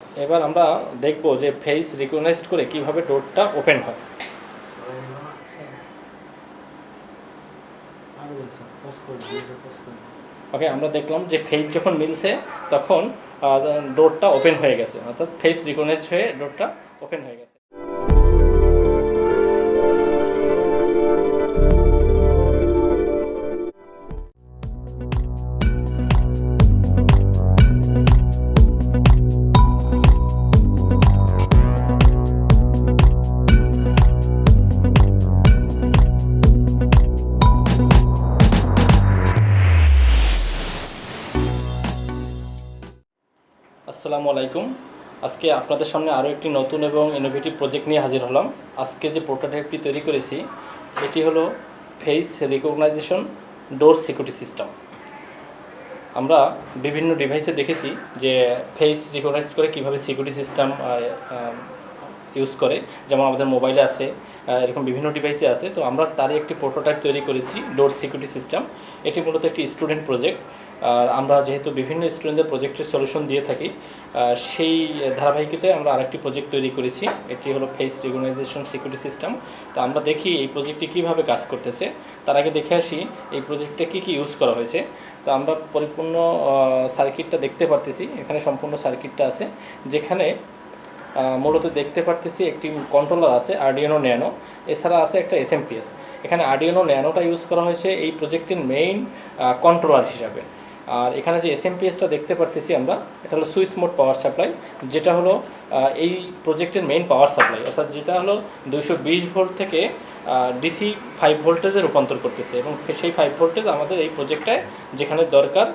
এবার আমরা দেখব যে ফেস রিকগনাইজড করে কিভাবে ডোরটা ওপেন হয়। ওকে, আমরা দেখলাম যে ফেস যখন মিলছে তখন ডোরটা ওপেন হয়ে গেছে, অর্থাৎ ফেস রিকগনাইজ হয়ে ডোরটা ওপেন হয়ে গেছে। আসসালামু আলাইকুম। আজকে আপনাদের সামনে আরও একটি নতুন এবং ইনোভেটিভ প্রজেক্ট নিয়ে হাজির হলাম। আজকে যে প্রোটোটাইপটি তৈরি করেছি এটি হলো ফেস রিকগনাইজেশন ডোর সিকিউরিটি সিস্টেম। আমরা বিভিন্ন ডিভাইসে দেখেছি যে ফেস রিকগনাইজ করে কিভাবে সিকিউরিটি সিস্টেম ইউজ করে, যেমন আমাদের মোবাইলে আছে, এরকম বিভিন্ন ডিভাইসে আছে। তো আমরা তারই একটি প্রোটোটাইপ তৈরি করেছি ডোর সিকিউরিটি সিস্টেম। এটি মূলত একটি স্টুডেন্ট প্রজেক্ট। আমরা যেহেতু বিভিন্ন স্টুডেন্টদের প্রজেক্টের সলিউশন দিয়ে থাকি, সেই ধারাবাহিকতায় আমরা আরেকটি প্রজেক্ট তৈরি করেছি। এটি হলো ফেস রিকগনাইজেশন সিকিউরিটি সিস্টেম। তো আমরা দেখি এই প্রজেক্টটি কীভাবে কাজ করতেছে। তার আগে দেখে আসি এই প্রজেক্টে কী কী ইউজ করা হয়েছে। তো আমরা পরিপূর্ণ সার্কিটটা দেখতে পারতেছি। এখানে সম্পূর্ণ সার্কিটটা আছে, যেখানে মূলত দেখতে পারতেছি একটি কন্ট্রোলার আছে আরডিনো ন্যানো, এছাড়া আছে একটা এসএমপিএস। এখানে আরডিনো ন্যানোটা ইউজ করা হয়েছে এই প্রজেক্টের মেইন কন্ট্রোলার হিসাবে। আর এখানে যে এসএমপিএসটা দেখতে পারতেছি আমরা, এটা হলো সুইচ মোড পাওয়ার সাপ্লাই, যেটা হলো এই প্রজেক্টের মেইন পাওয়ার সাপ্লাই, অর্থাৎ যেটা হলো 220 ভোল্ট থেকে ডিসি 5 ভোল্টেজে রূপান্তর করতেছে। এবং সেই 5 ভোল্টেজ আমাদের এই প্রজেক্টটায় যেখানে দরকার,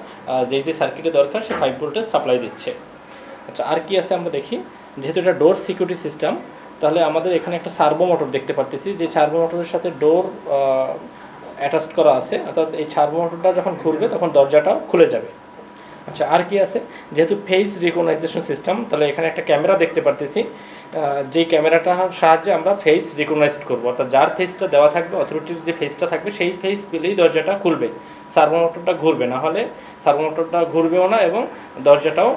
যে সার্কিটে দরকার, সেই 5 ভোল্টেজ সাপ্লাই দিচ্ছে। আচ্ছা, আর কি আছে আমরা দেখি। যেহেতু এটা ডোর সিকিউরিটি সিস্টেম, তাহলে আমাদের এখানে একটা সার্ভো মোটর দেখতে পারতেছি, যে সার্ভো মোটরের সাথে ডোর অ্যাটাচড করা আছে, অর্থাৎ এই সার্ভো মোটরটা যখন ঘুরবে তখন দরজাটাও খুলে যাবে। আচ্ছা, আর কি আছে। যেহেতু ফেস রিকগনাইজেশন সিস্টেম, তাহলে এখানে একটা ক্যামেরা দেখতে পারতেছি, যেই ক্যামেরাটার সাহায্যে আমরা ফেস রিকগনাইজ করবো, অর্থাৎ যার ফেসটা দেওয়া থাকবে, অথরিটির যে ফেসটা থাকবে, সেই ফেস পেলেই দরজাটা খুলবে, সার্ভো মোটরটা ঘুরবে, না হলে সার্ভো মোটরটা ঘুরবেও না এবং দরজাটাও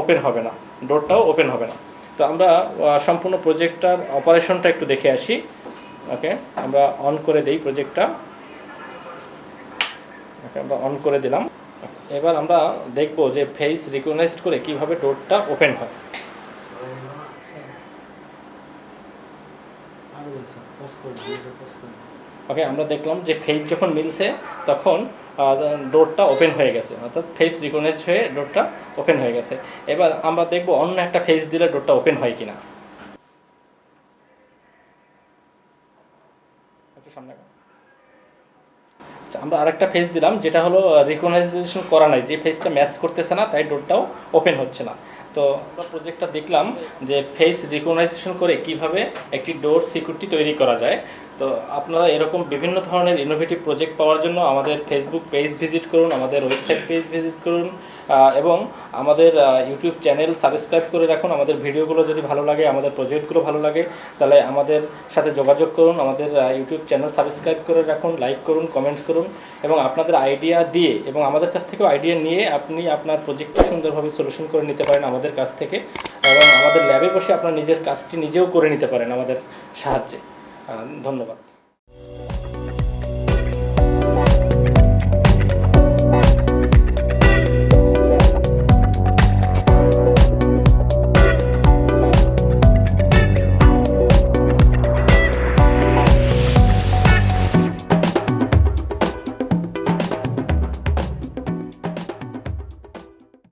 ওপেন হবে না, ডোরটাও ওপেন হবে না। তো আমরা সম্পূর্ণ প্রজেক্টটার অপারেশনটা একটু দেখে আসি। ওকে, আমরা অন করে দিই প্রজেক্টটা। ওকে, আমরা অন করে দিলাম। এবার আমরা দেখব যে ফেস রিকগনাইজড করে কিভাবে ডোরটা ওপেন হয়। ওকে, আমরা দেখলাম যে ফেস যখন মিলছে তখন ডোরটা ওপেন হয়ে গেছে, অর্থাৎ ফেস রিকগনাইজ হয়ে ডোরটা ওপেন হয়ে গেছে। এবার আমরা দেখব অন্য একটা ফেস দিলে ডোরটা ওপেন হয় কিনা। একটু সামনে আমরা আরেকটা ফেস দিলাম, যেটা হলো রিকগনাইজেশন করা নাই, যে ফেসটা ম্যাচ করতেছে না, তাই ডোরটাও ওপেন হচ্ছে না। তো আমরা প্রজেক্টটা দেখলাম যে ফেস রিকগনাইজেশন করে কিভাবে একটি ডোর সিকিউরিটি তৈরি করা যায়। তো আপনারা এরকম বিভিন্ন ধরনের ইনোভেটিভ প্রজেক্ট পাওয়ার জন্য আমাদের ফেসবুক পেজ ভিজিট করুন, আমাদের ওয়েবসাইট পেজ ভিজিট করুন, এবং আমাদের ইউটিউব চ্যানেল সাবস্ক্রাইব করে রাখুন। আমাদের ভিডিওগুলো যদি ভালো লাগে, আমাদের প্রজেক্টগুলো ভালো লাগে, তাহলে আমাদের সাথে যোগাযোগ করুন। আমাদের ইউটিউব চ্যানেল সাবস্ক্রাইব করে রাখুন, লাইক করুন, কমেন্টস করুন, এবং আপনাদের আইডিয়া দিয়ে এবং আমাদের কাছ থেকেও আইডিয়া নিয়ে আপনি আপনার প্রজেক্টটা সুন্দরভাবে সলিউশন করে নিতে পারেন আমাদের কাছ থেকে, এবং আমাদের ল্যাবে বসে আপনার নিজের কাজটি নিজেও করে নিতে পারেন আমাদের সাহায্যে। ধন্যবাদ।